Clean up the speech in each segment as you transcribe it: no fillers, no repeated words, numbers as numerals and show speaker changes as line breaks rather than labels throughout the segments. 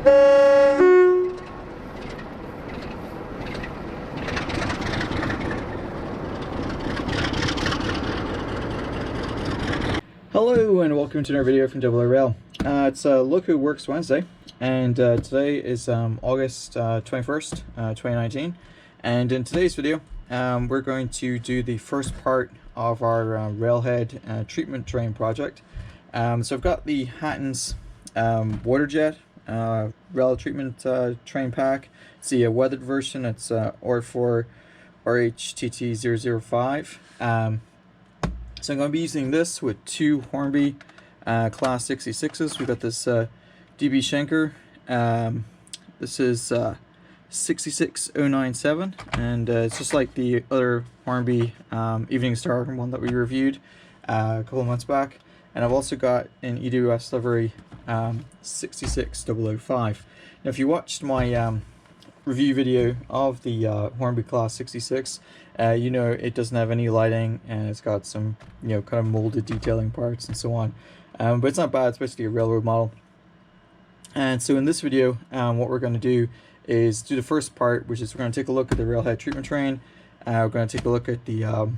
Hello and welcome to another video from Double Rail. It's Loco Works Wednesday, and today is August 21st, 2019. And in today's video, we're going to do the first part of our railhead treatment train project. So I've got the Hattons water jet rail treatment train pack. It's the weathered version. It's R4 RHTT 005. So I'm going to be using this with two Hornby class 66s. We've got this DB Schenker. This is 66097, and it's just like the other Hornby Evening Star one that we reviewed a couple of months back. And I've also got an EWS livery 66005. Now, if you watched my review video of the Hornby class 66, you know it doesn't have any lighting, and it's got some, you know, kind of molded detailing parts and so on, but it's not bad. It's basically a railroad model. And so in this video, what we're going to do is do the first part, which is we're going to take a look at the railhead treatment train. We're going to take a look at the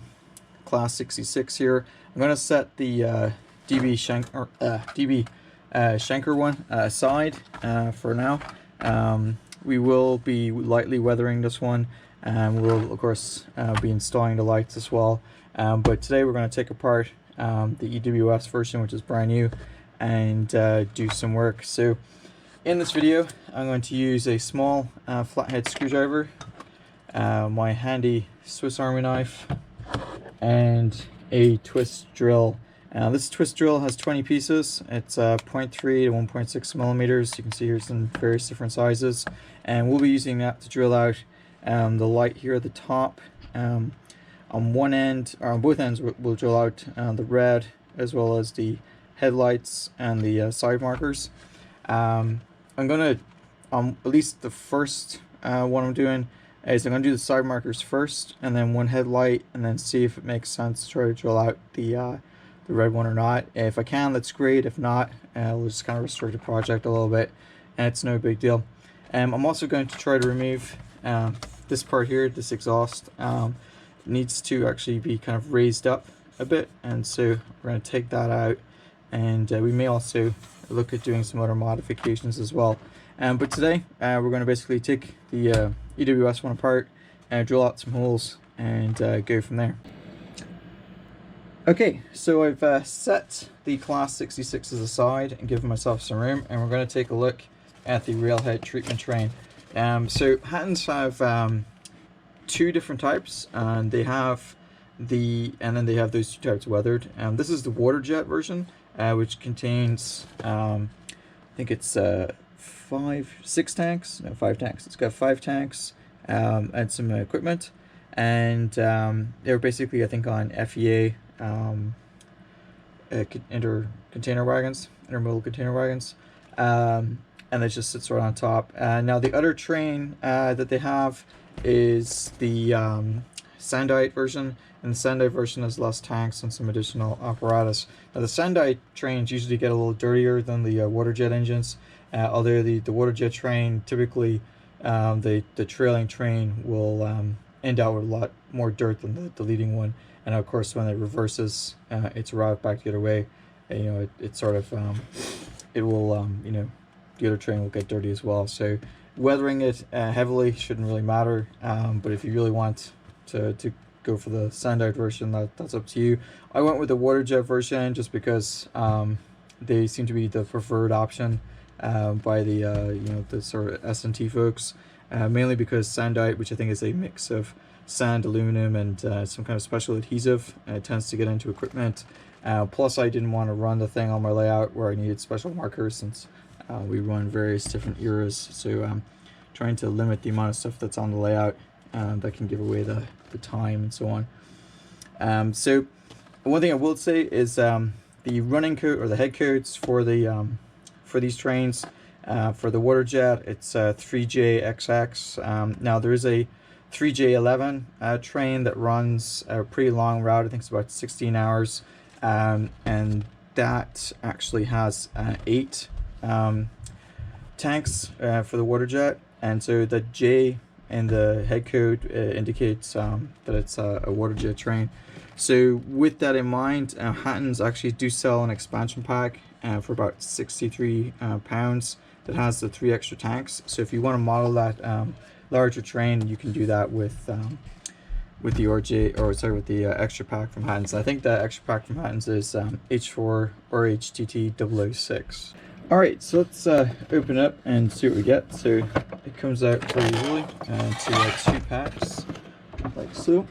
class 66 here. I'm going to set the DB Schenker one aside for now. We will be lightly weathering this one, and we'll of course be installing the lights as well. But today we're going to take apart the EWS version, which is brand new, and do some work. So in this video, I'm going to use a small flathead screwdriver, my handy Swiss Army knife, and a twist drill. This twist drill has 20 pieces. It's 0.3 to 1.6 millimeters. You can see here's in various different sizes, and we'll be using that to drill out the light here at the top. On one end, or on both ends, we'll drill out the red as well as the headlights and the side markers. I'm gonna, at least the first one I'm doing is I'm gonna do the side markers first, and then one headlight, and then see if it makes sense to try to drill out the red one or not. If I can, that's great. If not, we'll just kind of restrict the project a little bit, and it's no big deal. I'm also going to try to remove this part here, this exhaust. It needs to actually be kind of raised up a bit, and so we're going to take that out, and we may also look at doing some other modifications as well. But today we're going to basically take the EWS one apart and drill out some holes and go from there. Okay, so I've set the class 66s aside and given myself some room, and we're going to take a look at the railhead treatment train. So Hattons have two different types, and they have then they have those two types weathered. This is the water jet version, which contains I think it's 5 tanks. It's got 5 tanks and some equipment, and they're basically, I think, on FEA intermodal container wagons, and it just sits right on top. Now the other train that they have is the Sandite version, and the Sandite version has less tanks and some additional apparatus. Now the Sandite trains usually get a little dirtier than the water jet engines, although the water jet train typically, the trailing train will end out with a lot more dirt than the leading one. And of course, when it reverses its route back the other way, you know, it sort of it will you know, the other train will get dirty as well. So weathering it heavily shouldn't really matter, but if you really want to go for the Sandite version, that's up to you. I went with the water jet version just because they seem to be the preferred option by the you know, the sort of S&T folks, mainly because Sandite, which I think is a mix of sand, aluminum, and some kind of special adhesive, tends to get into equipment. Plus, I didn't want to run the thing on my layout where I needed special markers, since we run various different eras. So trying to limit the amount of stuff that's on the layout that can give away the time and so on. So one thing I will say is the running code, or the head codes for the for these trains, for the water jet, it's 3JXX. Now there is a 3J11 train that runs a pretty long route. I think it's about 16 hours, and that actually has 8 tanks for the water jet, and so the J in the head code indicates that it's a water jet train. So with that in mind, Hattons actually do sell an expansion pack for about £63 that has the 3 extra tanks. So if you want to model that larger train, you can do that with the with the extra pack from Hattons. I think the extra pack from Hattons is H4 RHTT 006. Alright, so let's open it up and see what we get. So it comes out very easily to 2 packs, like so.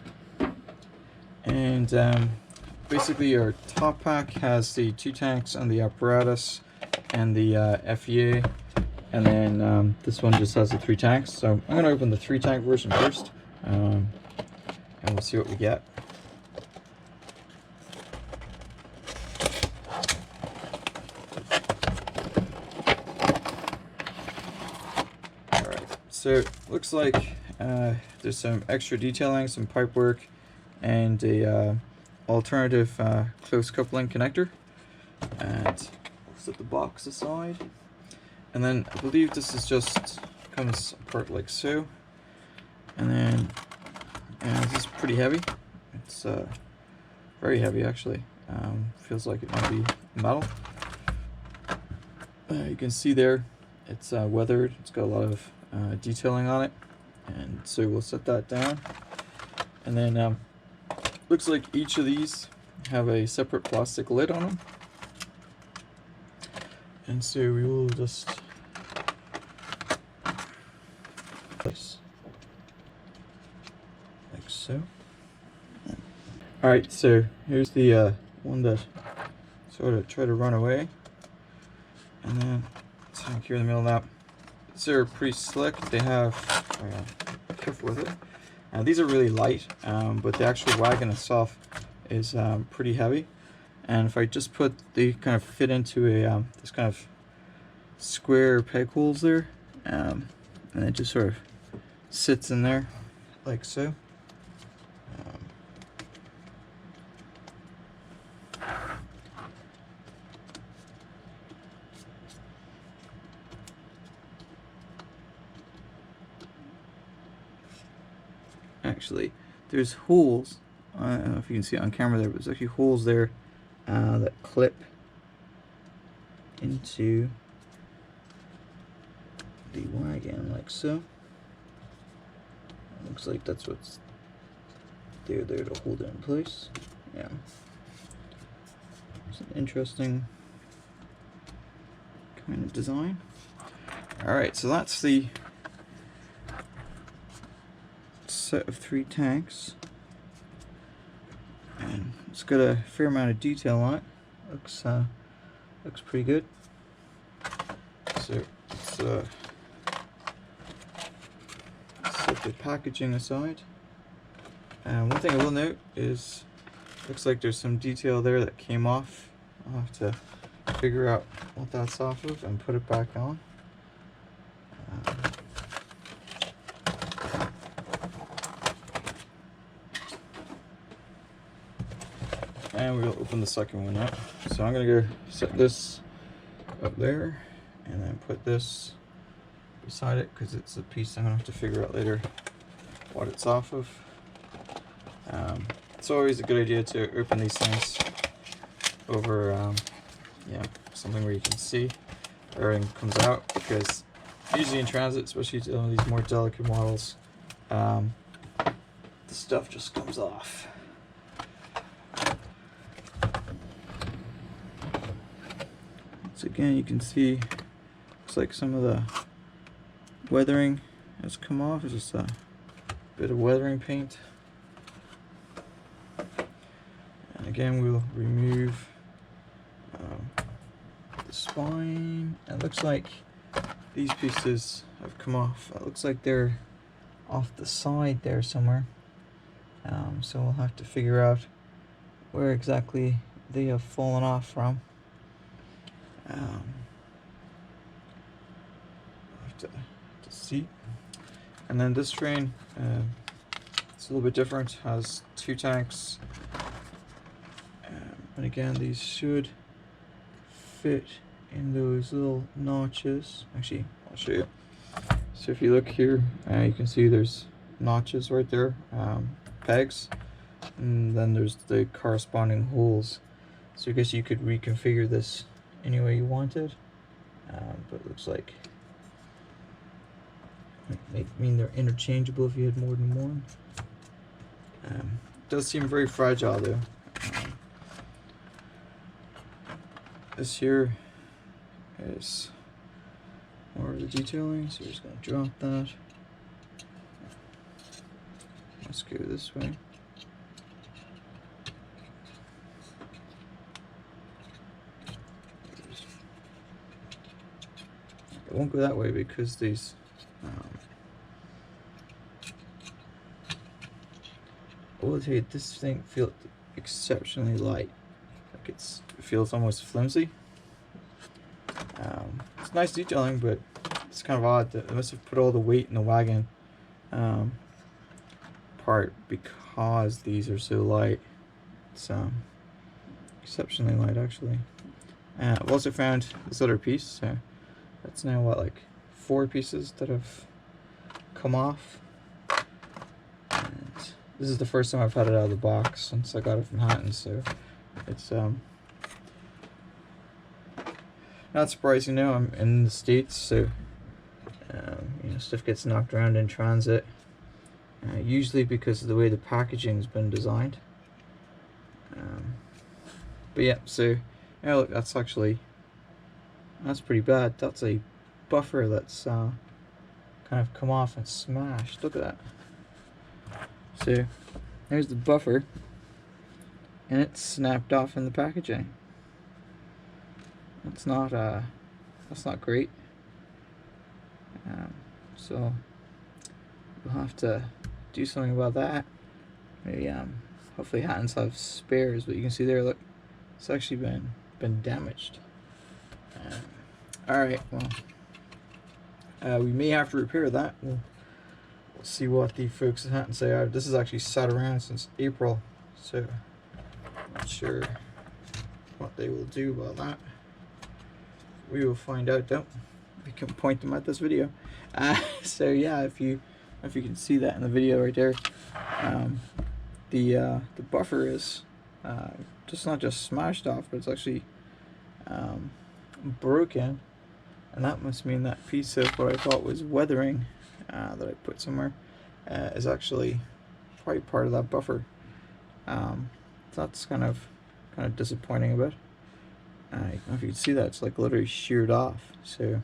And basically your top pack has the 2 tanks and the apparatus and the FEA, and then this one just has the 3 tanks. So I'm going to open the 3 tank version first, and we'll see what we get. Alright, so it looks like there's some extra detailing, some pipe work, and a alternative close coupling connector. And we'll set the box aside, and then I believe this is just comes apart like so. And then this is pretty heavy. It's very heavy actually. Feels like it might be metal. You can see there it's weathered. It's got a lot of detailing on it, and so we'll set that down. And then looks like each of these have a separate plastic lid on them, and so we will just place like so. Alright, so here's the one that sort of tried to run away, and then tank here in the middle of that. These are pretty slick. They have careful with it. These are really light, but the actual wagon itself is pretty heavy. And if I just put the kind of fit into a this kind of square peg holes there, and it just sort of sits in there like so. Actually, there's holes. I don't know if you can see it on camera there, but there's actually holes there that clip into the wagon like so. Looks like that's what's there to hold it in place. Yeah, it's an interesting kind of design. Alright, so that's the set of 3 tanks, and it's got a fair amount of detail on it. Looks pretty good. So let's set the packaging aside. And one thing I will note is, looks like there's some detail there that came off. I'll have to figure out what that's off of and put it back on. And we'll open the second one up. So I'm going to go set this up there, and then put this beside it, because it's a piece I'm going to have to figure out later what it's off of. It's always a good idea to open these things over something where you can see everything comes out, because usually in transit, especially on these more delicate models, the stuff just comes off. So again, you can see, looks like some of the weathering has come off. It's just a bit of weathering paint. And again, we'll remove the spine. It looks like these pieces have come off. It looks like they're off the side there somewhere. So we'll have to figure out where exactly they have fallen off from. Have to see. And then this train, it's a little bit different. Has 2 tanks, and again, these should fit in those little notches. Actually, I'll show you. So if you look here, you can see there's notches right there, pegs, and then there's the corresponding holes. So I guess you could reconfigure this any way you wanted, but it looks like it mean they're interchangeable if you had more than one. It does seem very fragile though. This here is more of the detailing, so we're just going to drop that. Let's go this way. It won't go that way because these I will tell you, this thing feels exceptionally light. Like it feels almost flimsy. It's nice detailing, but it's kind of odd that they must have put all the weight in the wagon part because these are so light. It's exceptionally light actually. I've also found this other piece, so that's now what, like 4 pieces that have come off. And this is the first time I've had it out of the box since I got it from Hattons, so it's not surprising now. I'm in the States, so you know, stuff gets knocked around in transit, usually because of the way the packaging's been designed. But yeah, so yeah, look, that's pretty bad. That's a buffer that's kind of come off and smashed. Look at that. So there's the buffer, and it's snapped off in the packaging. That's not great. So we'll have to do something about that. Maybe hopefully Hattons have spares, but you can see there, look, it's actually been damaged. Alright, well, we may have to repair that. We'll see what the folks at Hattons say. This has actually sat around since April, so I'm not sure what they will do about that. We will find out though. We can point them at this video. So yeah, if you can see that in the video right there, the buffer is just not just smashed off, but it's actually broken, and that must mean that piece of what I thought was weathering that I put somewhere is actually probably part of that buffer. That's kind of disappointing a bit. I don't know if you can see that, it's like literally sheared off, so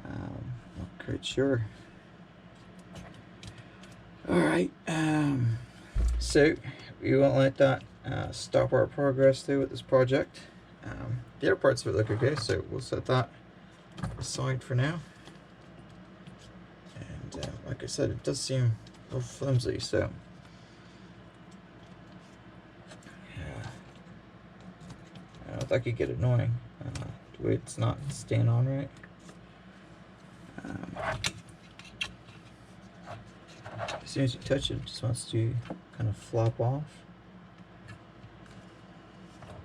not quite sure. Alright, so we won't let that stop our progress though with this project. The other parts of it look okay, so we'll set that aside for now. And like I said, it does seem a little flimsy, so that could get annoying, the way it's not staying on right. As soon as you touch it, it just wants to kind of flop off.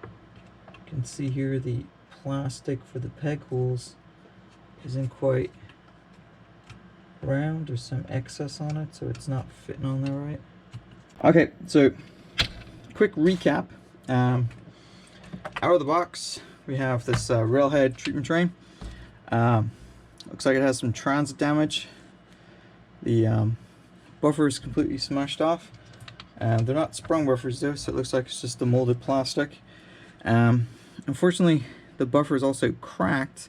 You can see here the plastic for the peg holes isn't quite round. There's some excess on it, so it's not fitting on there right. Okay, so quick recap. Out of the box, we have this railhead treatment train. Looks like it has some transit damage. The buffer is completely smashed off. They're not sprung buffers though, so it looks like it's just the molded plastic. Unfortunately, the buffer is also cracked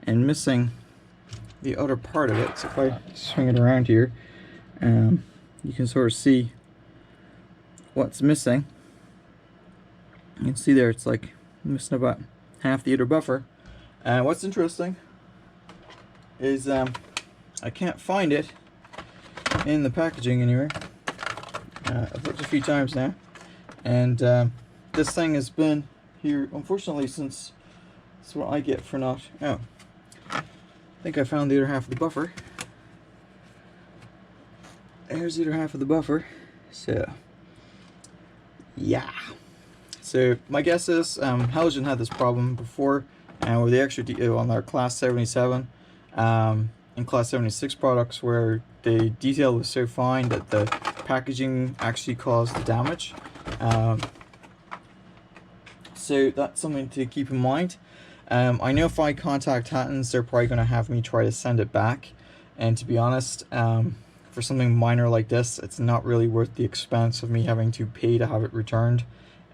and missing the other part of it. So if I swing it around here, you can sort of see what's missing. You can see there it's like missing about half the outer buffer. What's interesting is I can't find it in the packaging anywhere. I've looked a few times now, and this thing has been here unfortunately since. That's what I get for not. Oh, I think I found the other half of the buffer. There's the other half of the buffer. So yeah. So my guess is Heljan had this problem before and with the extra detail on their Class 77 and Class 76 products, where the detail was so fine that the packaging actually caused the damage. So that's something to keep in mind. I know if I contact Hattons, they're probably going to have me try to send it back, and to be honest, for something minor like this, it's not really worth the expense of me having to pay to have it returned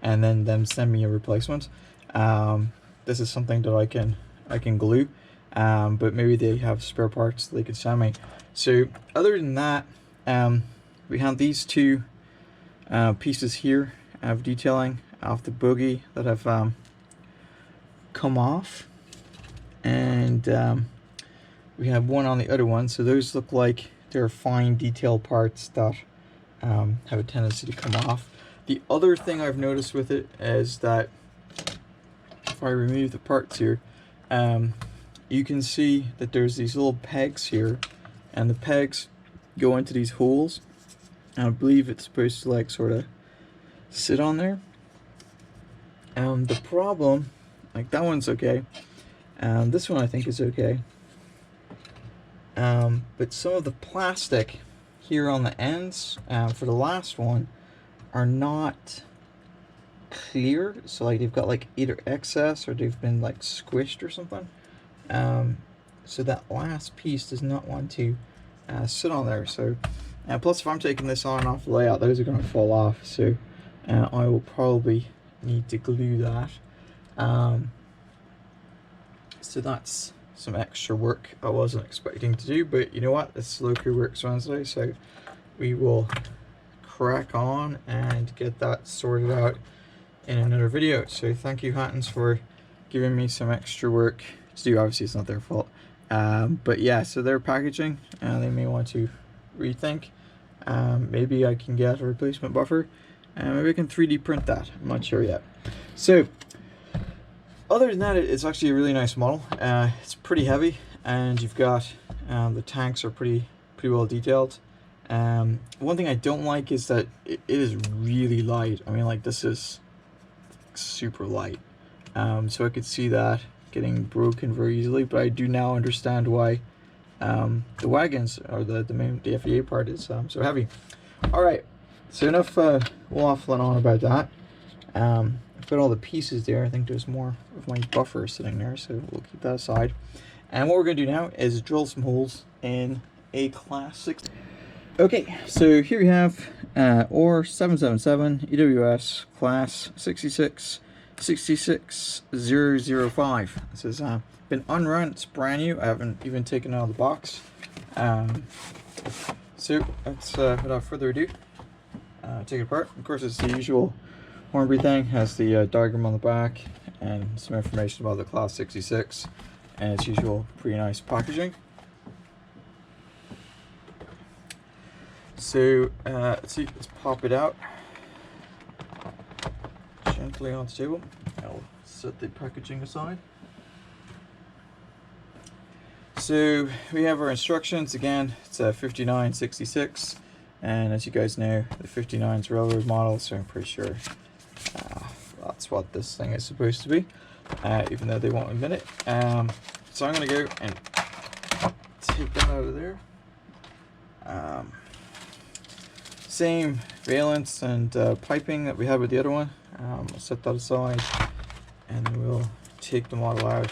and then them send me a replacement. This is something that I can glue, but maybe they have spare parts they could send me. So other than that, we have these two pieces here of detailing off the bogie that have come off, and we have one on the other one. So those look like they're fine detail parts that have a tendency to come off. The other thing I've noticed with it is that if I remove the parts here, you can see that there's these little pegs here, and the pegs go into these holes, and I believe it's supposed to like sort of sit on there. The problem, like that one's okay, this one I think is okay, but some of the plastic here on the ends for the last one are not clear, so like they've got like either excess or they've been like squished or something, so that last piece does not want to sit on there. So plus if I'm taking this on and off the layout, those are going to fall off, so I will probably need to glue that. So that's some extra work I wasn't expecting to do, but you know what, it's Loco Works Wednesday, so we will crack on and get that sorted out in another video. So thank you, Hattons, for giving me some extra work to do. Obviously it's not their fault, but yeah, so their packaging, they may want to rethink. Maybe I can get a replacement buffer, and maybe I can 3D print that. I'm not sure yet. So other than that, it's actually a really nice model. It's pretty heavy, and you've got the tanks are pretty well detailed. One thing I don't like is that it is really light. I mean, like, this is super light, so I could see that getting broken very easily, but I do now understand why the wagons, or the FEA part, is so heavy. Alright, so enough waffling on about that. I've got all the pieces there. I think there's more of my buffer sitting there, so we'll keep that aside. And what we're going to do now is drill some holes in a Class 6. Okay, so here we have OR 777 EWS Class 66005. This has been unrun, it's brand new. I haven't even taken it out of the box. So let's, without further ado, take it apart. Of course, it's the usual Hornby thing. Has the diagram on the back and some information about the Class 66, and its usual pretty nice packaging. So let's see, let's pop it out gently on the table. I'll set the packaging aside. So we have our instructions. Again, it's a 5966, and as you guys know, the 59 is railroad model, so I'm pretty sure that's what this thing is supposed to be, even though they won't admit it. So I'm going to go and take that out of there. Same valence and piping that we had with the other one. I'll set that aside, and then we'll take the model out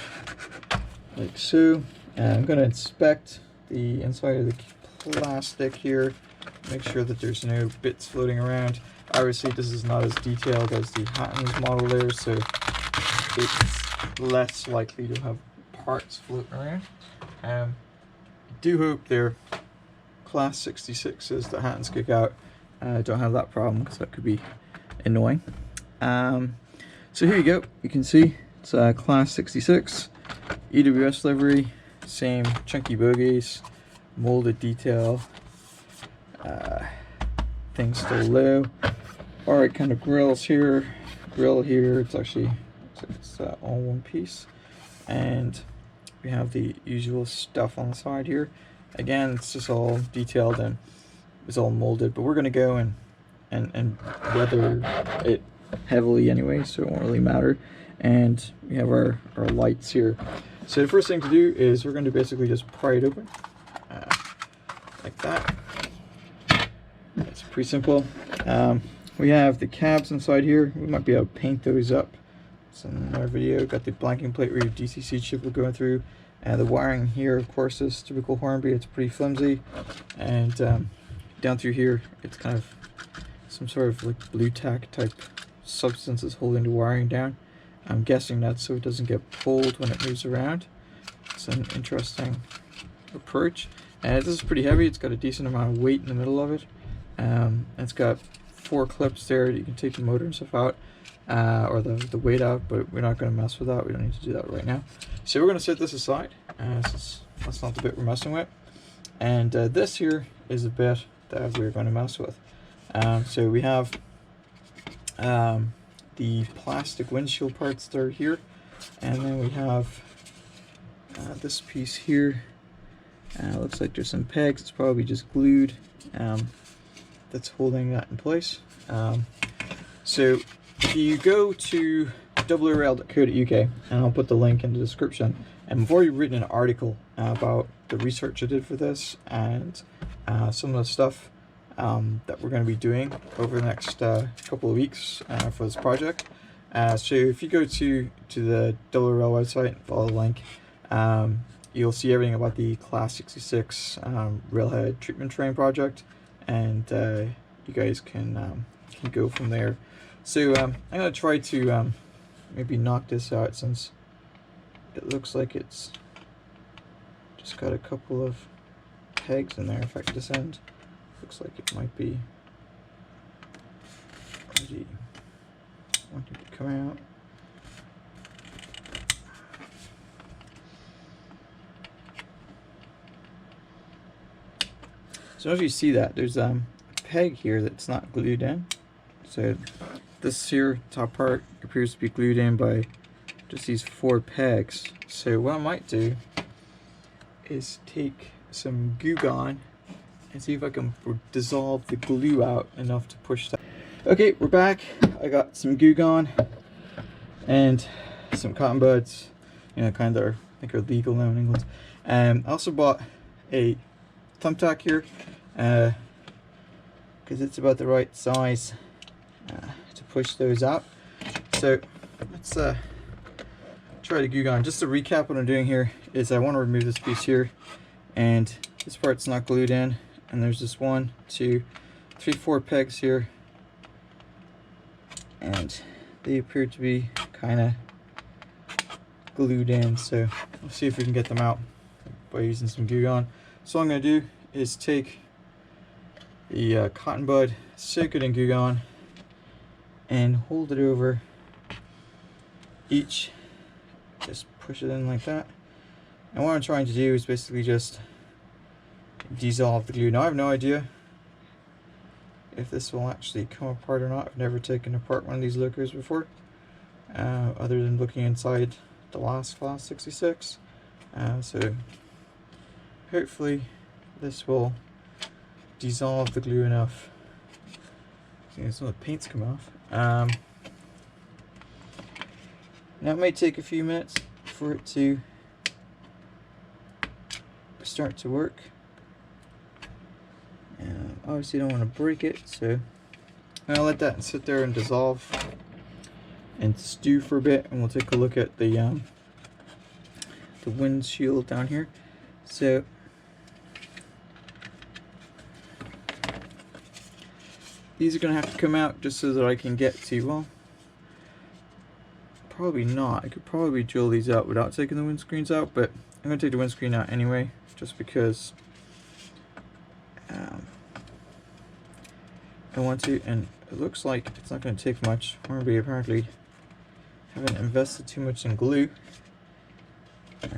like so. I'm going to inspect the inside of the plastic here, make sure that there's no bits floating around. Obviously this is not as detailed as the Hattons model there, so it's less likely to have parts floating around. I do hope they're Class 66s that Hattons kick out don't have that problem, because that could be annoying. So here you go, you can see it's a Class 66 EWS livery, same chunky bogies, molded detail, things still low. Alright, kind of grills here, grill here. It's actually it's all one piece, and we have the usual stuff on the side here. Again, it's just all detailed and it's all molded, but we're gonna go and weather it heavily anyway, so it won't really matter. and we have our lights here. So the first thing to do is we're going to basically just pry it open like that. It's pretty simple. We have the cabs inside here. We might be able to paint those up. It's in another video. Got the blanking plate where your DCC chip will go through. The wiring here, of course, is typical Hornby. It's pretty flimsy. And down through here, it's kind of some sort of like blue tack type substance is holding the wiring down. I'm guessing that's so it doesn't get pulled when it moves around. It's an interesting approach. And this is pretty heavy. It's got a decent amount of weight in the middle of it. It's got 4 clips there that you can take the motor and stuff out, or the weight out, but we're not going to mess with that. We don't need to do that right now. So we're going to set this aside. That's not the bit we're messing with. And this here is the bit that we're going to mess with. So we have the plastic windshield parts that are here, and then we have this piece here. Looks like there's some pegs. It's probably just glued. That's holding that in place. So if you go to oorail.co.uk, and I'll put the link in the description, and I've already written an article about the research I did for this and some of the stuff that we're going to be doing over the next couple of weeks for this project. So if you go to the oorail website and follow the link, you'll see everything about the Class 66 railhead treatment train project, and you guys can go from there. So I'm going to try to maybe knock this out, since it looks like it's just got a couple of pegs in there. In fact, this end looks like it might be already wanting to come out. So if you see that, there's a peg here that's not glued in. So this here top part appears to be glued in by just these 4 pegs. So what I might do is take some Goo Gone and see if I can dissolve the glue out enough to push that. Okay, we're back. I got some Goo Gone and some cotton buds, you know, kind of I think are legal now in England. I also bought a thumbtack here because it's about the right size to push those out. So let's try to Goo Gone. Just to recap, what I'm doing here is I want to remove this piece here, and this part's not glued in, and there's just 1, 2, 3, 4 pegs here, and they appear to be kind of glued in. So we'll see if we can get them out by using some Goo Gone. So what I'm going to do is take the cotton bud, soak it in Goo Gone, and hold it over each. Just push it in like that. And what I'm trying to do is basically just dissolve the glue. Now I have no idea if this will actually come apart or not. I've never taken apart one of these locos before, other than looking inside the last Class 66. So hopefully this will dissolve the glue enough. See, some of the paint's come off. Now it may take a few minutes for it to start to work. Obviously don't want to break it, so I'll let that sit there and dissolve and stew for a bit, and we'll take a look at the windshield down here. So these are going to have to come out just so that I can get to, well, probably not. I could probably drill these out without taking the windscreens out, but I'm going to take the windscreen out anyway, just because I want to, and it looks like it's not going to take much. Hornby apparently haven't invested too much in glue.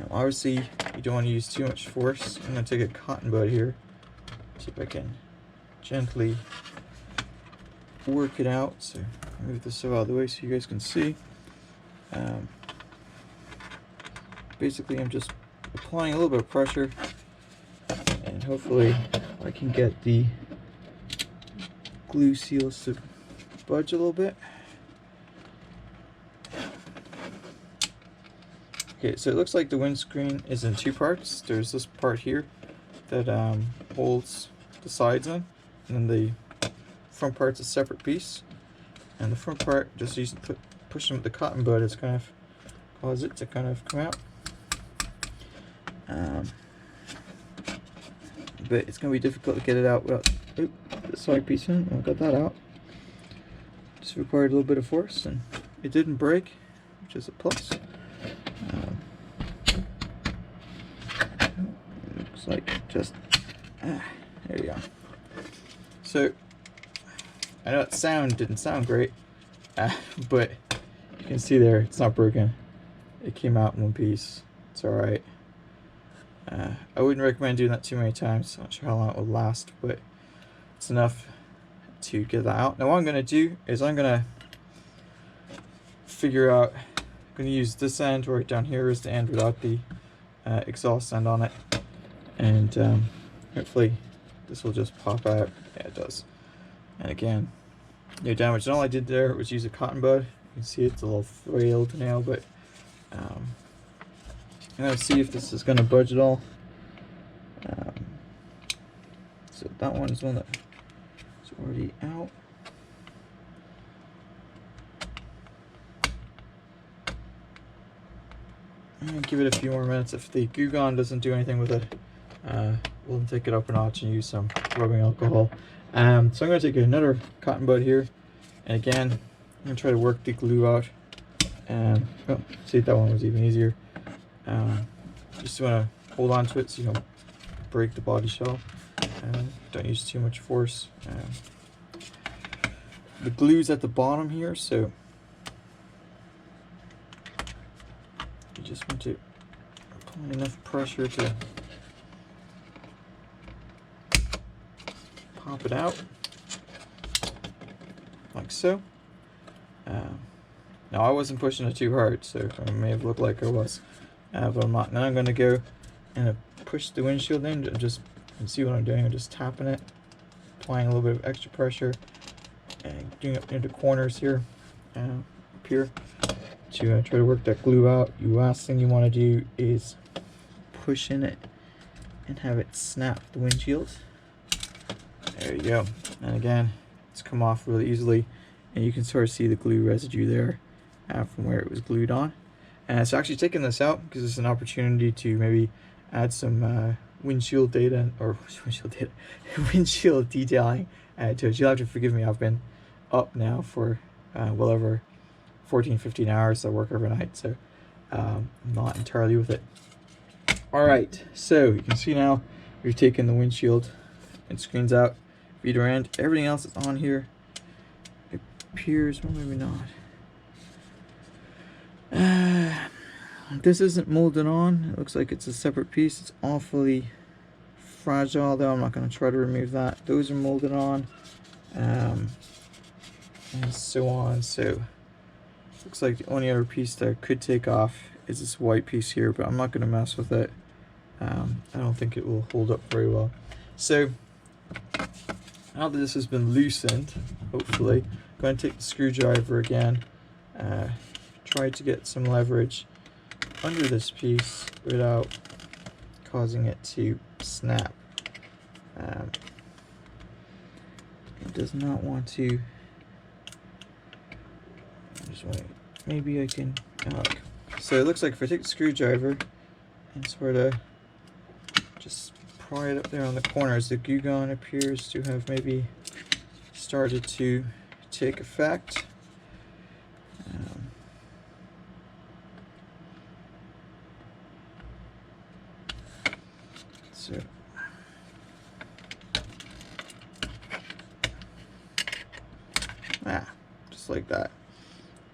Obviously, you don't want to use too much force. I'm going to take a cotton bud here, see if I can gently work it out. So move this out of the way so you guys can see. Basically, I'm just applying a little bit of pressure, and hopefully I can get the glue seals to budge a little bit. Okay, so it looks like the windscreen is in two parts. There's this part here that holds the sides in, and then the front part's a separate piece. And the front part, just pushing with the cotton bud, it's kind of cause it to kind of come out. But it's going to be difficult to get it out without the side piece in. I got that out. Just required a little bit of force, and it didn't break, which is a plus. Looks like just there you go. So I know that didn't sound great, but you can see there it's not broken. It came out in one piece. It's all right. I wouldn't recommend doing that too many times. Not sure how long it will last, but it's enough to get that out. Now what I'm going to do is I'm going to figure out, I'm going to use this end right down here is the end without the exhaust end on it, and hopefully this will just pop out. Yeah, it does. And again, no damage. And all I did there was use a cotton bud. You can see it's a little frailed now, but I'm going to see if this is going to budge at all. So that one is one that is already out. I'm going to give it a few more minutes. If the Goo Gone doesn't do anything with it, we'll take it up a notch and use some rubbing alcohol. So I'm going to take another cotton bud here, and again I'm going to try to work the glue out. Oh, see, that one was even easier. Just want to hold on to it so you don't break the body shell. Don't use too much force. The glue's at the bottom here, so you just want to apply enough pressure to pop it out, like so. Now I wasn't pushing it too hard, so it may have looked like I was, but I'm not. Now I'm going to go and push the windshield in, and just see what I'm doing. I'm just tapping it, applying a little bit of extra pressure, and doing it into corners here, up here, to try to work that glue out. The last thing you want to do is push in it and have it snap the windshield. There you go. And again, it's come off really easily, and you can sort of see the glue residue there from where it was glued on. And so actually taking this out because it's an opportunity to maybe add some windshield data, or windshield detailing to it. You'll have to forgive me, I've been up now for well over 14-15 hours. I work overnight, so I'm not entirely with it. Alright, so you can see now we've taken the windshield and screens out, feeder end, everything else is on here. It appears, well, maybe not. This isn't molded on. It looks like it's a separate piece. It's awfully fragile though. I'm not going to try to remove that. Those are molded on, and so on. So looks like the only other piece that I could take off is this white piece here, but I'm not going to mess with it. I don't think it will hold up very well. So now that this has been loosened, hopefully, I'm going to take the screwdriver again, try to get some leverage under this piece without causing it to snap. It does not want to. Just wait. Maybe I can. So it looks like if I take the screwdriver and sort of just pry it up there on the corners, the Goo Gone appears to have maybe started to take effect. So just like that.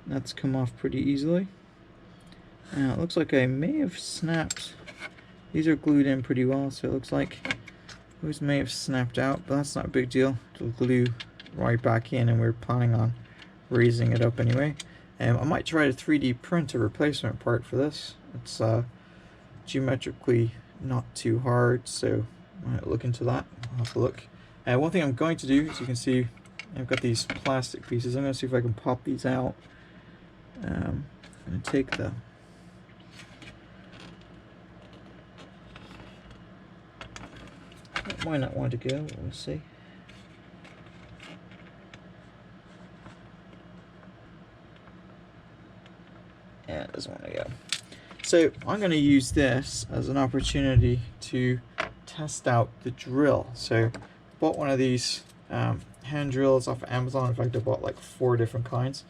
That's come off pretty easily. Now it looks like I may have snapped. These are glued in pretty well, so it looks like those may have snapped out, but that's not a big deal. It'll glue right back in, and we're planning on raising it up anyway. I might try to 3D print a replacement part for this. It's geometrically not too hard, so I might look into that. I'll have to look. One thing I'm going to do, as you can see, I've got these plastic pieces. I'm going to see if I can pop these out. I'm going to take the It might not want to go, we'll see. Yeah, it doesn't want to go. So I'm going to use this as an opportunity to test out the drill. So I bought one of these hand drills off of Amazon. In fact, I bought like 4 different kinds.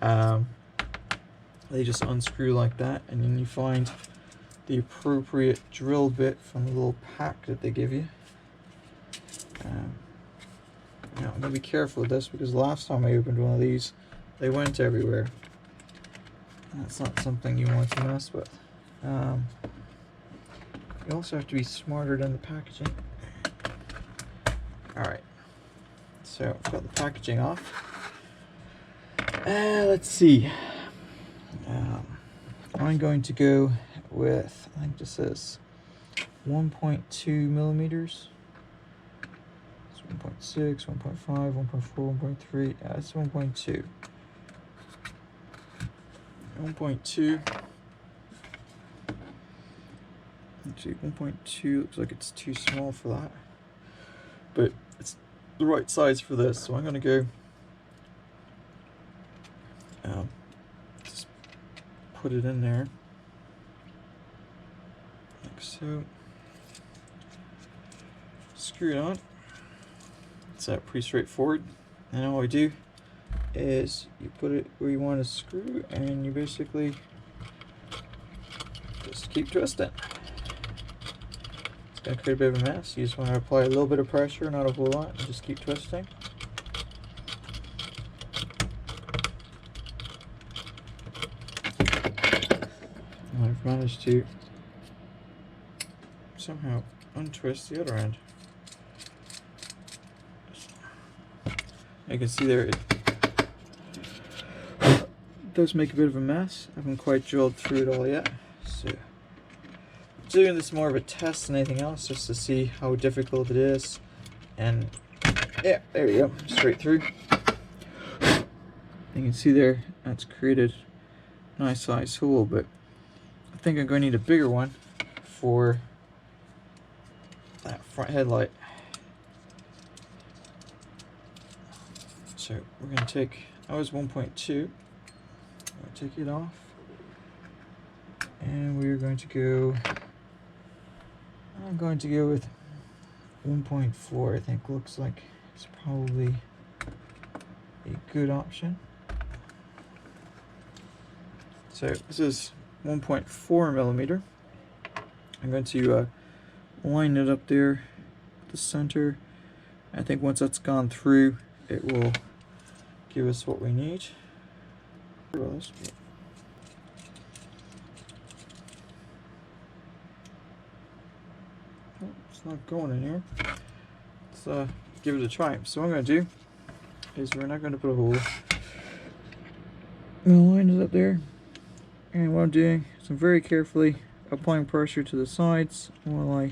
They just unscrew like that, and then you find the appropriate drill bit from the little pack that they give you. Now I'm going to be careful with this because the last time I opened one of these, they went everywhere. That's not something you want to mess with. You also have to be smarter than the packaging. Alright, so I've got the packaging off. Let's see. I'm going to go with, I think this is 1.2 millimeters. It's 1.6, 1.5, 1.4, 1.3. Yeah, it's 1.2. 1.2. Actually, 1.2 looks like it's too small for that, but it's the right size for this. So I'm going to go just put it in there like so. Screw it on. It's pretty straightforward, and all I do is you put it where you want to screw, and you basically just keep twisting. It's going to create a bit of a mess. You just want to apply a little bit of pressure, not a whole lot, and just keep twisting. And I've managed to somehow untwist the other end. You can see there it does make a bit of a mess. I haven't quite drilled through it all yet, so I'm doing this more of a test than anything else, just to see how difficult it is. And yeah, there we go, straight through. You can see there that's created a nice size hole, but I think I'm going to need a bigger one for that front headlight. So we're going to take, that was 1.2. I'll take it off, and we're going to go, I'm going to go with 1.4. I think looks like it's probably a good option. So this is 1.4 millimeter. I'm going to line it up there at the center. I think once that's gone through, it will give us what we need. Oh, it's not going in here. Let's give it a try. So what I'm going to do is we're not going to put a hole. I'm going to line it up there, and what I'm doing is I'm very carefully applying pressure to the sides while I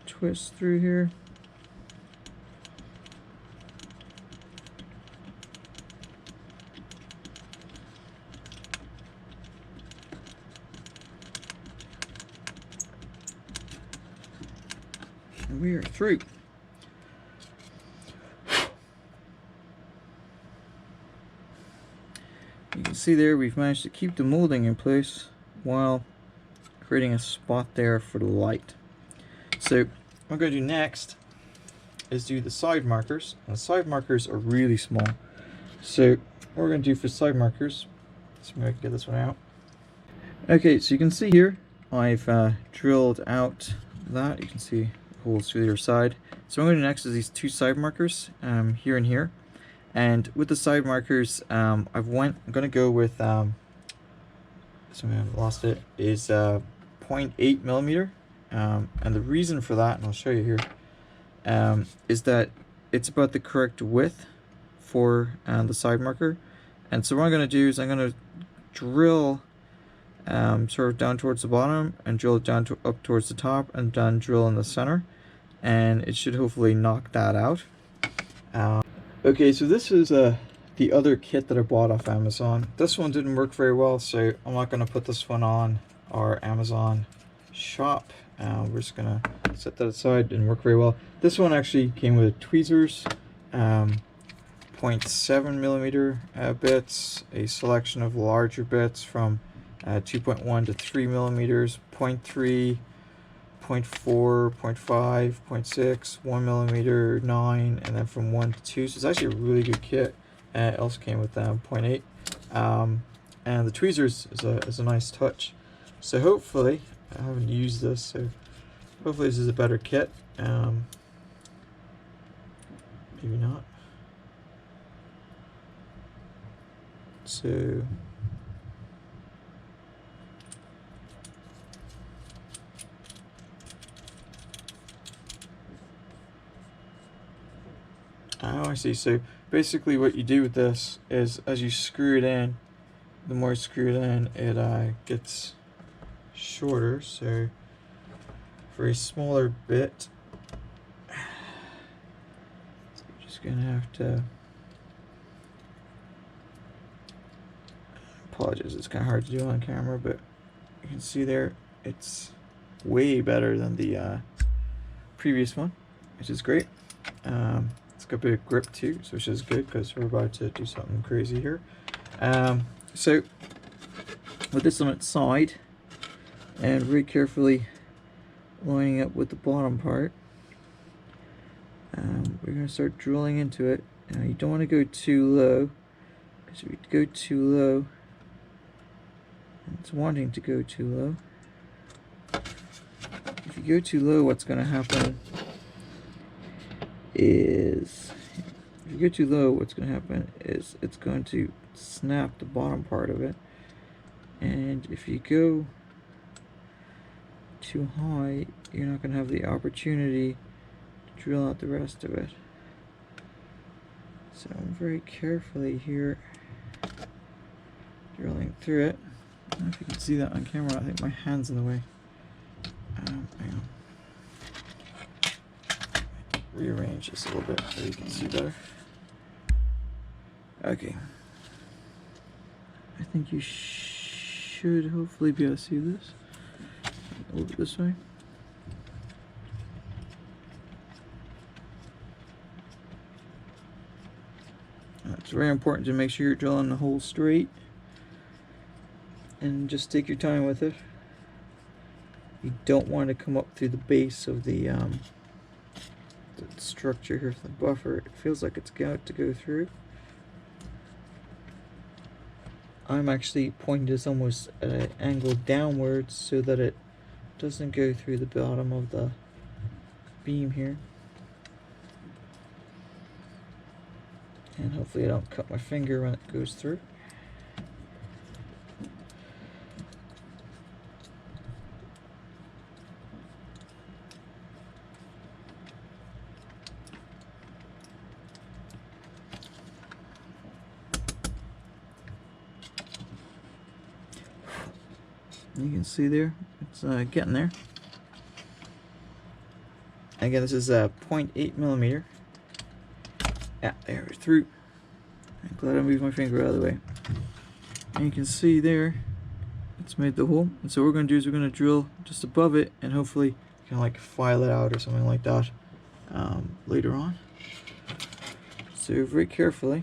twist through here. We are through. You can see there we've managed to keep the molding in place while creating a spot there for the light. So what I'm going to do next is do the side markers. And the side markers are really small. So what we're going to do for side markers, so I'm going to get this one out. Okay, so you can see here I've drilled out that. You can see holes through the other side. So what I'm going to do next is these 2 side markers here and here. And with the side markers, I'm going to go with sorry, I lost it, is 0.8 millimeter. And the reason for that, and I'll show you here, is that it's about the correct width for the side marker. And so what I'm going to do is I'm going to drill sort of down towards the bottom and drill it down to up towards the top, and then drill in the center, and it should hopefully knock that out. Okay, so this is the other kit that I bought off Amazon. This one didn't work very well, so I'm not going to put this one on our Amazon shop. We're just gonna set that aside and work very well. This one actually came with tweezers, 0.7mm bits, a selection of larger bits from 2.1 to 3mm, 0.3, 0.4, 0.5, 0.6, 1mm, 9, and then from 1 to 2. So it's actually a really good kit. It also came with 0.8. And the tweezers is a nice touch. So hopefully, I haven't used this, so hopefully this is a better kit. Maybe not. So oh, I see. So basically what you do with this is as you screw it in, the more you screw it in, it gets shorter. So for a smaller bit, so you're just gonna have to, apologize, it's kind of hard to do on camera, but you can see there it's way better than the previous one, which is great. It's got a bit of grip too, so which is good because we're about to do something crazy here. So with this on its side and very carefully lining up with the bottom part, we're going to start drilling into it. Now you don't want to go too low, because if you go too low, it's wanting to go too low. If you go too low, what's going to happen is, if you go too low, what's going to happen is it's going to snap the bottom part of it. And if you go too high, you're not going to have the opportunity to drill out the rest of it. So I'm very carefully here drilling through it. I don't know if you can see that on camera. I think my hand's in the way. Hang on. Rearrange this a little bit so you can see better. Okay. I think you should hopefully be able to see this. A little bit this way. It's very important to make sure you're drilling the hole straight, and just take your time with it. You don't want to come up through the base of the structure here, the buffer. It feels like it's got to go through. I'm actually pointing this almost at an angle downwards so that it doesn't go through the bottom of the beam here. And hopefully I don't cut my finger when it goes through. You can see there, it's getting there. Again, this is a 0.8mm. Yeah, there, we're through. I'm glad I moved my finger out of the way. And you can see there, it's made the hole. And so what we're going to do is we're going to drill just above it, and hopefully kind of like file it out or something like that later on. So very carefully.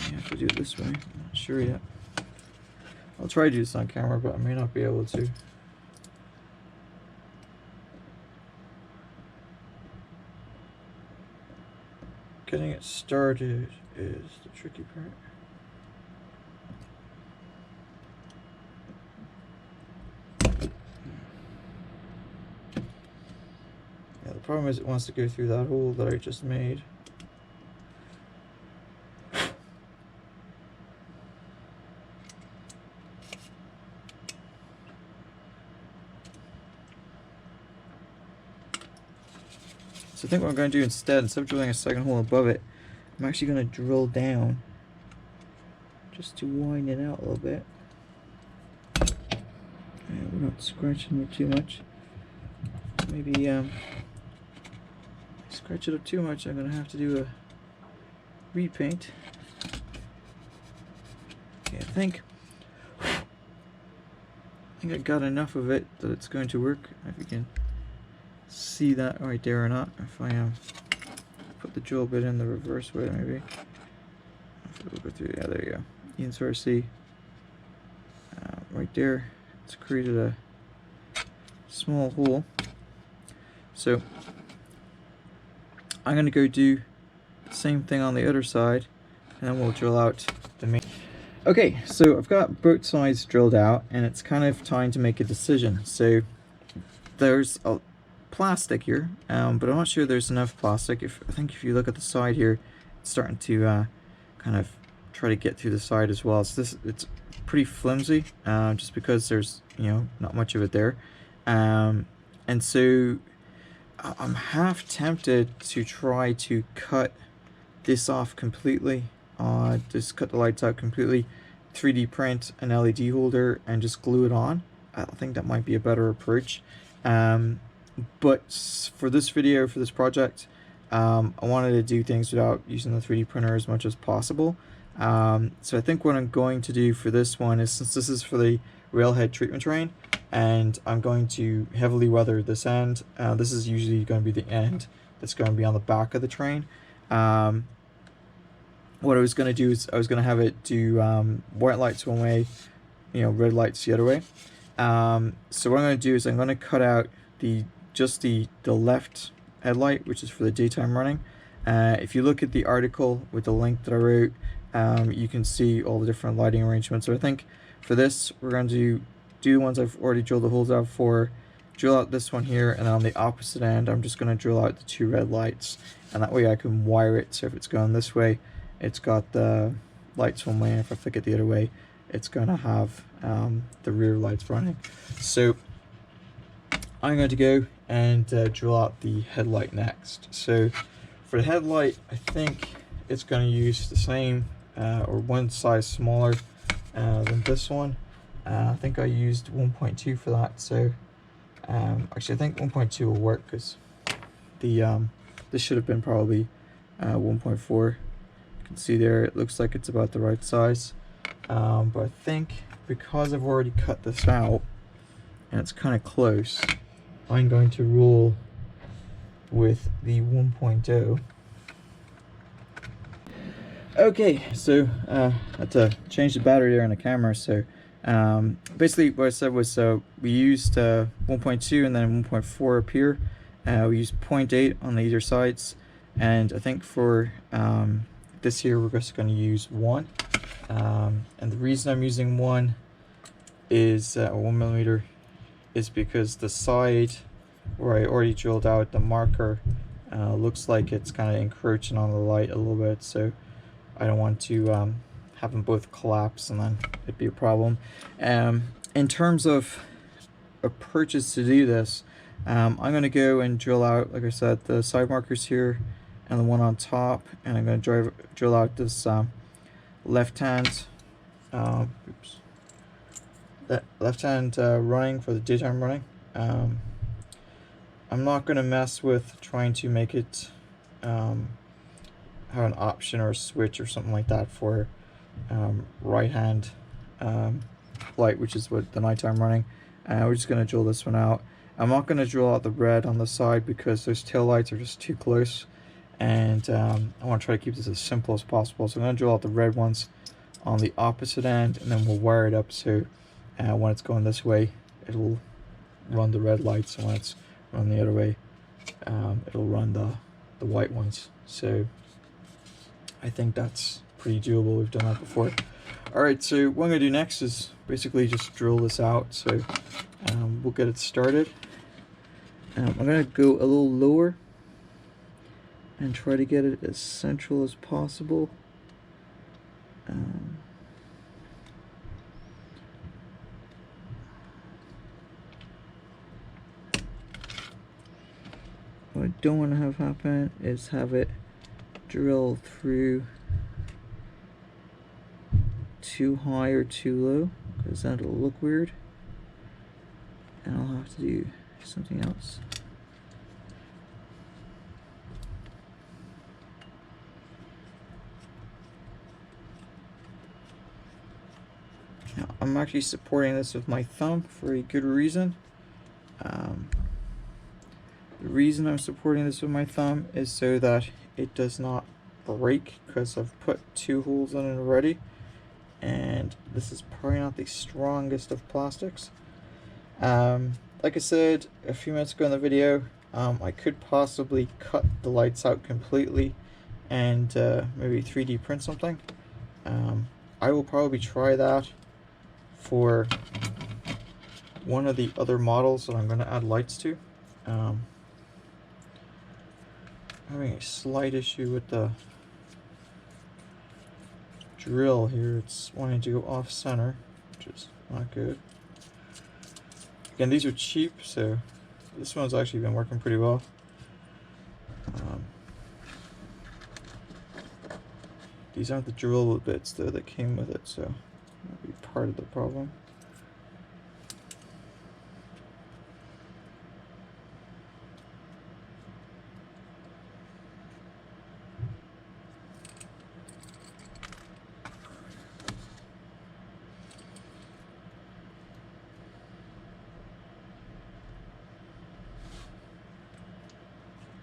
You have to do it this way. I'm not sure yet. I'll try to do this on camera, but I may not be able to. Getting it started is the tricky part. Yeah, the problem is it wants to go through that hole that I just made. So I think what I'm going to do instead of drilling a second hole above it, I'm actually going to drill down just to widen it out a little bit. And we're not scratching it too much. Maybe scratch it up too much, I'm going to have to do a repaint. Okay, I think think I got enough of it that it's going to work. If you can see that right there or not. If I put the jewel bit in the reverse way, maybe. If it'll go through, yeah, there you go. You can sort of see right there, it's created a small hole. So I'm going to go do the same thing on the other side, and then we'll drill out the main. Okay, so I've got both sides drilled out, and it's kind of time to make a decision. So there's a plastic here, but I'm not sure there's enough plastic. I think if you look at the side here, it's starting to kind of try to get through the side as well. So it's pretty flimsy, just because there's, you know, not much of it there, and so I'm half tempted to try to cut this off completely, just cut the lights out completely, 3D print an LED holder and just glue it on. I think that might be a better approach, but for this video, for this project, I wanted to do things without using the 3D printer as much as possible. So I think what I'm going to do for this one is, since this is for the railhead treatment train, and I'm going to heavily weather this end, this is usually going to be the end that's going to be on the back of the train. What I was going to do is I was going to have it do white lights one way, you know, red lights the other way. So what I'm going to do is I'm going to cut out just the left headlight, which is for the daytime running. If you look at the article with the link that I wrote, you can see all the different lighting arrangements. So I think for this, we're going to do the ones I've already drilled the holes out for, drill out this one here, and then on the opposite end, I'm just going to drill out the 2 red lights, and that way I can wire it. So if it's going this way, it's got the lights one way, and if I flick it the other way, it's going to have the rear lights running. So I'm going to go and drill out the headlight next. So for the headlight, I think it's going to use the same or one size smaller than this one. I think I used 1.2 for that. So actually I think 1.2 will work, because the this should have been probably 1.4. You can see there, it looks like it's about the right size, but I think because I've already cut this out and it's kind of close, I'm going to rule with the 1.0. Okay, so I had to change the battery there in the camera. So basically what I said was we used 1.2 and then 1.4 up here. We used 0.8 on either sides, and I think for this here we're just going to use 1. And the reason I'm using 1 is 1 millimeter is because the side where I already drilled out the marker looks like it's kind of encroaching on the light a little bit, so I don't want to have them both collapse and then it'd be a problem. In terms of approaches to do this, I'm going to go and drill out, like I said, the side markers here and the one on top, and I'm going to drill out this left hand running for the daytime running. I'm not going to mess with trying to make it have an option or a switch or something like that for right hand light, which is what the nighttime running. We're just going to drill this one out. I'm not going to drill out the red on the side because those tail lights are just too close, and I want to try to keep this as simple as possible. So I'm going to drill out the red ones on the opposite end, and then we'll wire it up so when it's going this way it'll run the red lights, and when it's run the other way it'll run the white ones. So I think that's pretty doable. We've done that before. Alright, so what I'm going to do next is basically just drill this out. So we'll get it started. I'm going to go a little lower and try to get it as central as possible. What I don't want to have happen is have it drill through too high or too low, because that'll look weird, and I'll have to do something else. Now, I'm actually supporting this with my thumb for a good reason. The reason I'm supporting this with my thumb is so that it does not break, because I've put 2 holes in it already, and this is probably not the strongest of plastics. Like I said a few minutes ago in the video, I could possibly cut the lights out completely and maybe 3D print something. I will probably try that for one of the other models that I'm going to add lights to. I'm having a slight issue with the drill here. It's wanting to go off center, which is not good. Again, these are cheap, so this one's actually been working pretty well. These aren't the drill bits though that came with it, so that'll be part of the problem.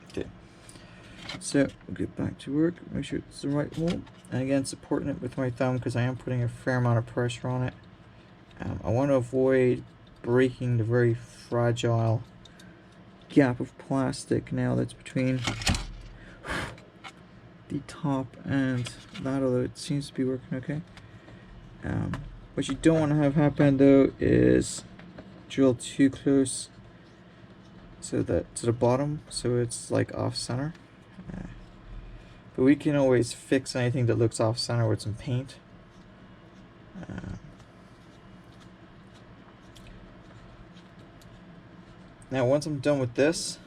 Okay, so we'll get back to work, make sure it's the right hole. And again, supporting it with my thumb because I am putting a fair amount of pressure on it. I want to avoid breaking the very fragile gap of plastic now that's between the top and that, although it seems to be working okay. What you don't want to have happen though is drill too close so that to the bottom, so it's like off center. But we can always fix anything that looks off center with some paint. Now once I'm done with this,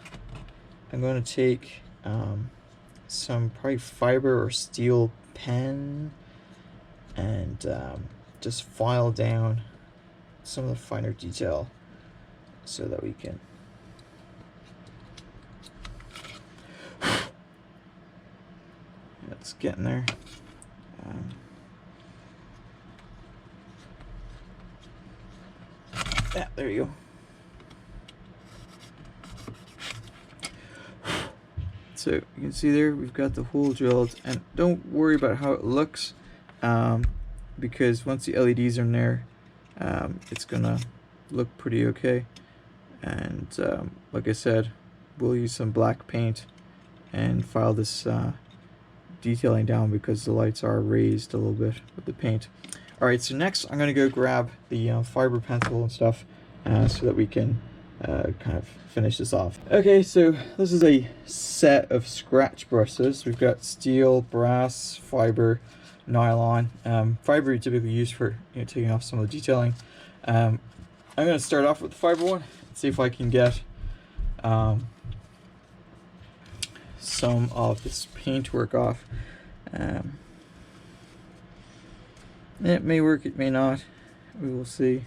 I'm going to take some probably fiber or steel pen and just file down some of the finer detail so that we can it's getting there. Yeah, there you go. So you can see there we've got the hole drilled, and don't worry about how it looks, because once the LEDs are in there, it's gonna look pretty okay. And like I said, we'll use some black paint and file this detailing down because the lights are raised a little bit with the paint. Alright, so next I'm going to go grab the fiber pencil and stuff so that we can kind of finish this off. Okay, so this is a set of scratch brushes. We've got steel, brass, fiber, nylon. Fiber you typically use for taking off some of the detailing. I'm going to start off with the fiber one, see if I can get some of this paintwork off. It may work, it may not. We will see.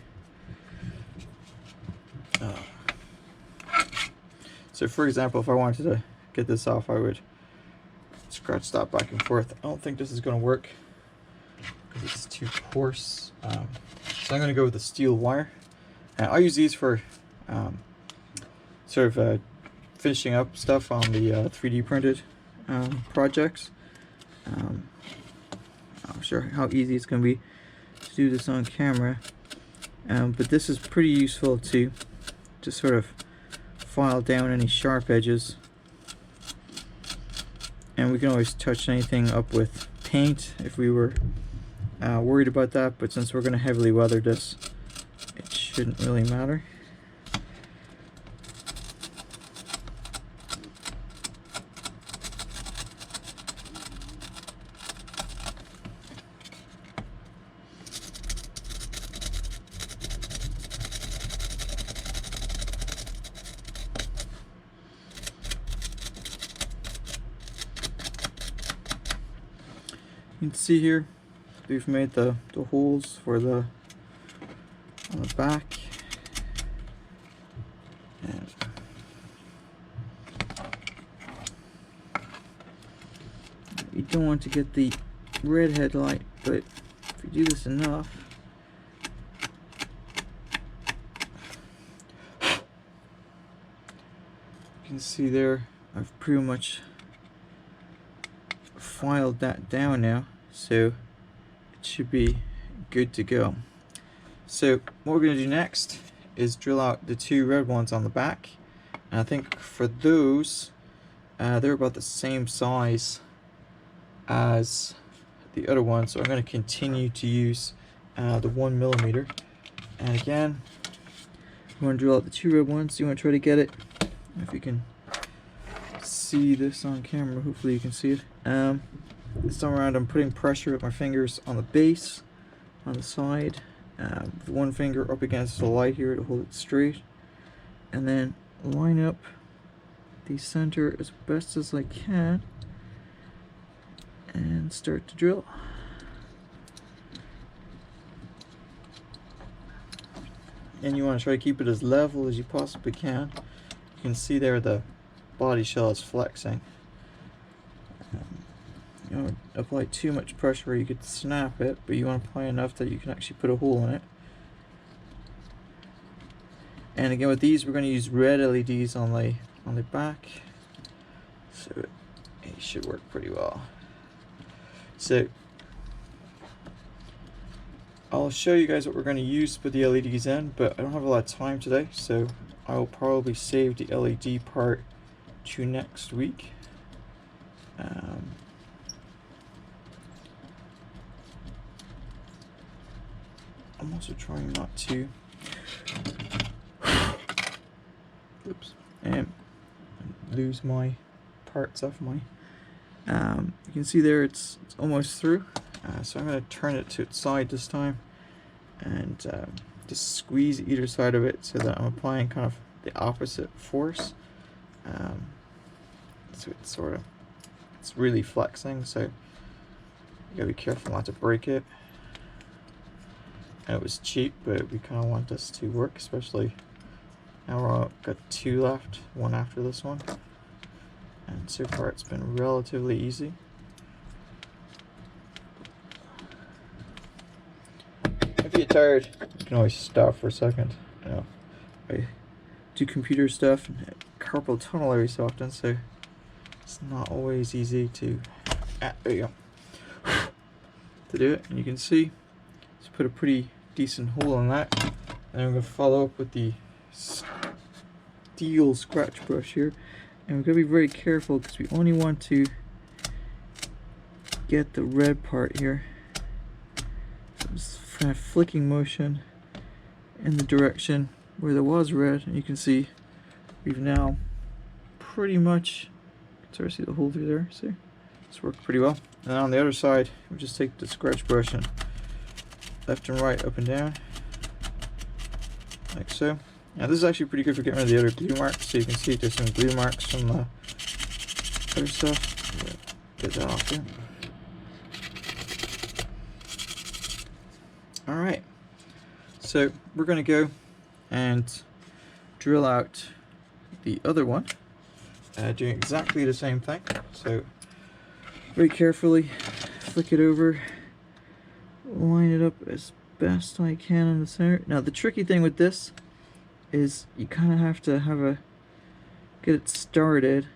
So for example, if I wanted to get this off, I would scratch that back and forth. I don't think this is going to work because it's too coarse. So I'm going to go with the steel wire. I use these for sort of finishing up stuff on the 3D printed projects. I'm not sure how easy it's going to be to do this on camera, but this is pretty useful to just sort of file down any sharp edges, and we can always touch anything up with paint if we were worried about that, but since we're going to heavily weather this, it shouldn't really matter. You can see here we've made the holes for the on the back, and you don't want to get the red headlight, but if you do this enough, can see there, I've pretty much filed that down now, so it should be good to go. So what we're going to do next is drill out the two red ones on the back, and I think for those they're about the same size as the other one, so I'm going to continue to use the 1mm. And again, I'm going to drill out the two red ones. You want to try to get it, if you can see this on camera, hopefully you can see it. This time around I'm putting pressure with my fingers on the base, on the side, with one finger up against the light here to hold it straight, and then line up the center as best as I can and start to drill. And you want to try to keep it as level as you possibly can. You can see there the body shell is flexing. You don't apply too much pressure or you could snap it, but you want to apply enough that you can actually put a hole in it. And again, with these we're going to use red LEDs on the back, so it should work pretty well. So I'll show you guys what we're going to use to put the LEDs in, but I don't have a lot of time today, so I will probably save the LED part to next week. I'm also trying not to lose my parts off my you can see there it's almost through, so I'm going to turn it to its side this time and just squeeze either side of it so that I'm applying kind of the opposite force, so it's really flexing, so you gotta be careful not to break it. And it was cheap, but we kind of want this to work, especially now we've got two left, one after this one, and so far it's been relatively easy. If you get tired, you can always stop for a second. You know, I do computer stuff and carpal tunnel every so often, so it's not always easy to there you go, to do it. And you can see, just put a pretty decent hole in that, and I'm going to follow up with the steel scratch brush here, and we're going to be very careful because we only want to get the red part here. So just kind of flicking motion in the direction where there was red, and you can see we've now pretty much, sort of see the hole through there, see? It's worked pretty well. And on the other side, we just take the scratch brush and left and right, up and down, like so. Now this is actually pretty good for getting rid of the other glue marks, so you can see there's some glue marks from the other stuff. Get that off there. Alright, so we're going to go and drill out the other one, doing exactly the same thing. So very carefully flick it over, line it up as best I can in the center. Now the tricky thing with this is you kind of have to get it started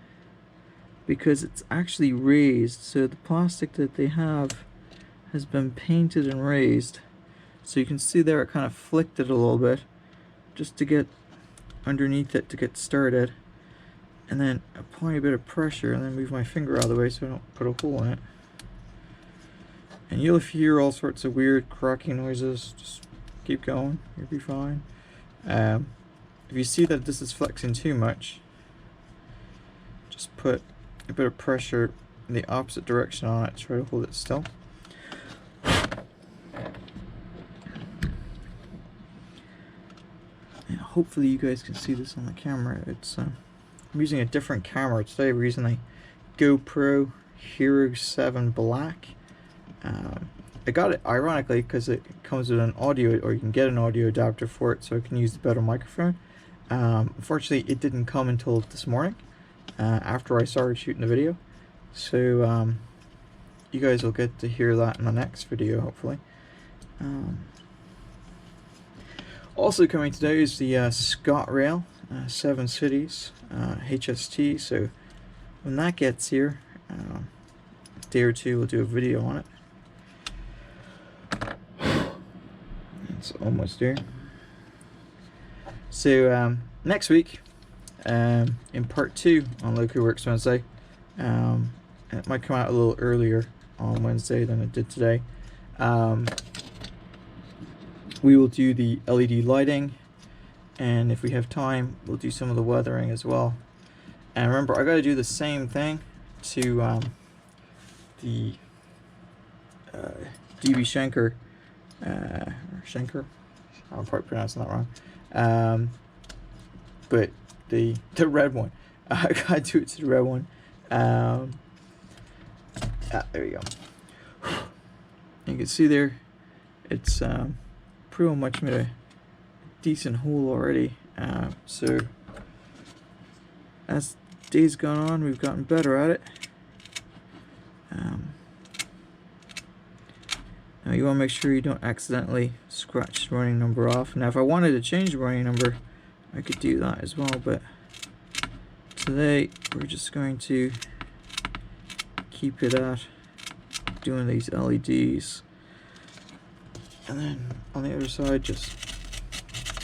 because it's actually raised, so the plastic that they have has been painted and raised, so you can see there it kind of flicked it a little bit just to get underneath it to get started, and then apply a bit of pressure and then move my finger out of the way so I don't put a hole in it. And you'll hear all sorts of weird cracking noises. Just keep going, you'll be fine. If you see that this is flexing too much, just put a bit of pressure in the opposite direction on it to try to hold it still. And hopefully you guys can see this on the camera. It's I'm using a different camera today. We're using a GoPro Hero 7 Black. I got it ironically because it comes with an audio, or you can get an audio adapter for it, so I can use the better microphone. Unfortunately, it didn't come until this morning, after I started shooting the video. So you guys will get to hear that in the next video, hopefully. Also coming today is the Scott rail. 7 cities, HST. So when that gets here, a day or two, we'll do a video on it. It's almost there. So next week, in part 2 on Loco Works Wednesday, it might come out a little earlier on Wednesday than it did today. We will do the LED lighting, and if we have time, we'll do some of the weathering as well. And remember, I got to do the same thing to the DB Schenker, Schenker. I'm probably pronouncing that wrong. But the red one, I got to do it to the red one. There we go. You can see there, it's pretty much made a decent hole already. So as days gone on, we've gotten better at it. Now you want to make sure you don't accidentally scratch the running number off. Now if I wanted to change the running number, I could do that as well, but today we're just going to keep it at doing these LEDs, and then on the other side, just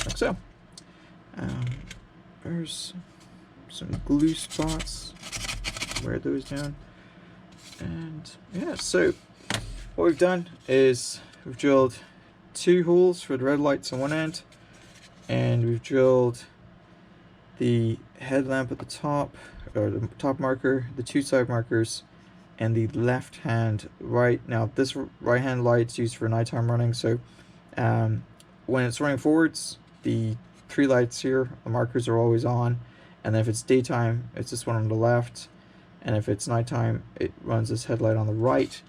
like so. There's some glue spots, wear those down, and yeah, so what we've done is we've drilled 2 holes for the red lights on one end, and we've drilled the headlamp at the top, or the top marker, the 2 side markers, and the left hand right. Now this right hand light's used for nighttime running, so when it's running forwards, the 3 lights here, the markers are always on, and then if it's daytime, it's this one on the left, and if it's nighttime, it runs this headlight on the right.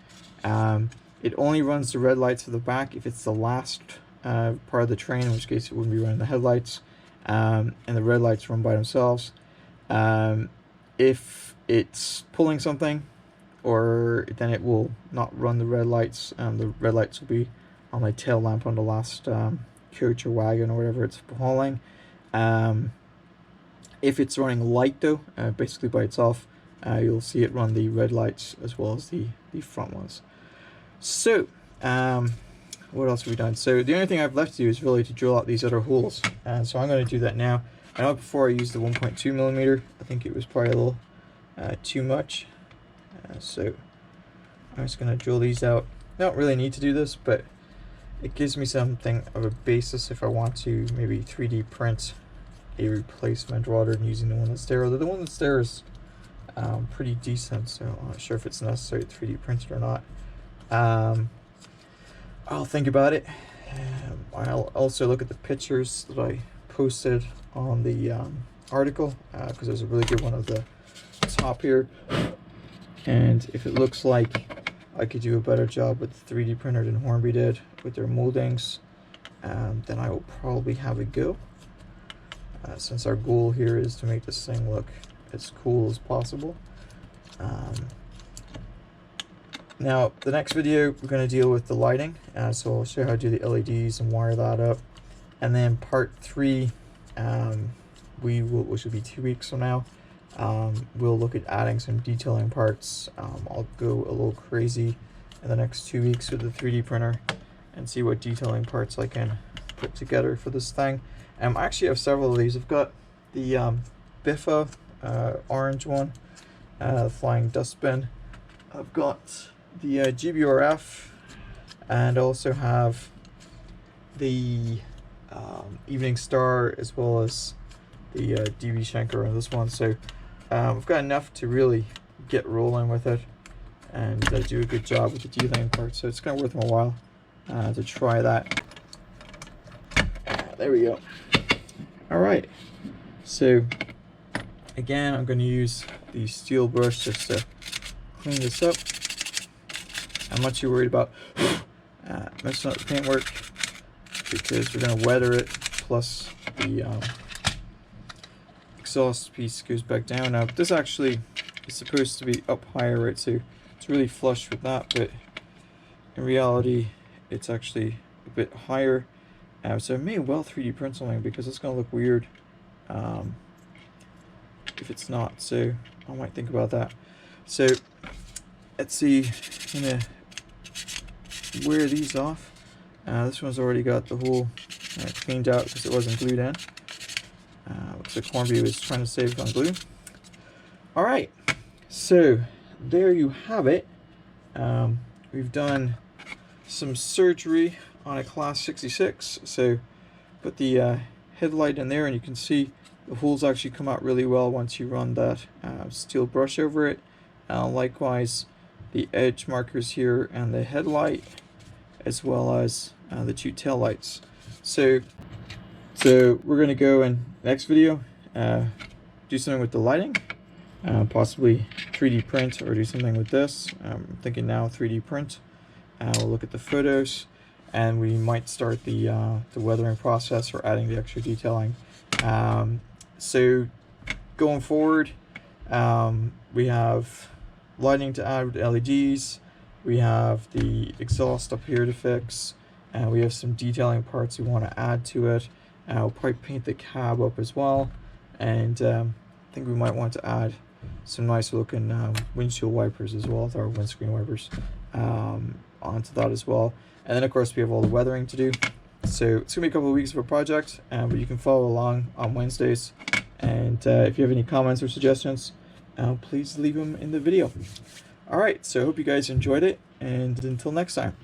It only runs the red lights at the back if it's the last part of the train, in which case it wouldn't be running the headlights, and the red lights run by themselves. If it's pulling something, or then it will not run the red lights. The red lights will be on my tail lamp on the last coach or wagon or whatever it's hauling. If it's running light though, basically by itself, you'll see it run the red lights as well as the front ones. So what else have we done? So the only thing I've left to do is really to drill out these other holes, and so I'm going to do that now. I know before I used the 1.2mm, I think it was probably a little too much. So I'm just going to drill these out. I don't really need to do this, but it gives me something of a basis if I want to maybe 3D print a replacement rather than using the one that's there. Although the one that's there is pretty decent, so I'm not sure if it's necessary to 3D print it or not. I'll think about it. I'll also look at the pictures that I posted on the article, because there's a really good one of the top here. And if it looks like I could do a better job with the 3D printer than Hornby did with their moldings, then I will probably have a go. Since our goal here is to make this thing look as cool as possible. Now, the next video we're going to deal with the lighting, so I'll show you how to do the LEDs and wire that up. And then part 3, which will be 2 weeks from now, we'll look at adding some detailing parts. I'll go a little crazy in the next 2 weeks with the 3D printer and see what detailing parts I can put together for this thing. I actually have several of these. I've got the Biffa orange one, flying dustbin. I've got the GBRF, and also have the Evening Star, as well as the DB Schenker on this one. So I've got enough to really get rolling with it and do a good job with the detailing part. So it's kind of worth my while to try that. There we go. All right. So again, I'm going to use the steel brush just to clean this up. I'm not too worried about messing up the paintwork, because we're going to weather it, plus the exhaust piece goes back down. Now this actually is supposed to be up higher, right, so it's really flush with that, but in reality it's actually a bit higher. So I may well 3D print something, because it's going to look weird if it's not. So I might think about that. So let's see, I'm gonna wear these off. This one's already got the hole cleaned out because it wasn't glued in. Looks like Hornby was trying to save on glue. Alright, so there you have it. We've done some surgery on a Class 66. So put the headlight in there, and you can see the holes actually come out really well once you run that steel brush over it. Likewise, the edge markers here and the headlight, as well as the two tail lights. So we're going to go in next video, do something with the lighting, possibly 3D print or do something with this. I'm thinking now 3D print. We'll look at the photos, and we might start the weathering process or adding the extra detailing. So going forward, we have lighting to add with LEDs. We have the exhaust up here to fix. We have some detailing parts we want to add to it. We'll probably paint the cab up as well, and I think we might want to add some nice looking windshield wipers as well, with our windscreen wipers onto that as well. And then of course we have all the weathering to do. So it's gonna be a couple of weeks of a project, but you can follow along on Wednesdays. And if you have any comments or suggestions, please leave them in the video. Alright, so I hope you guys enjoyed it, and until next time.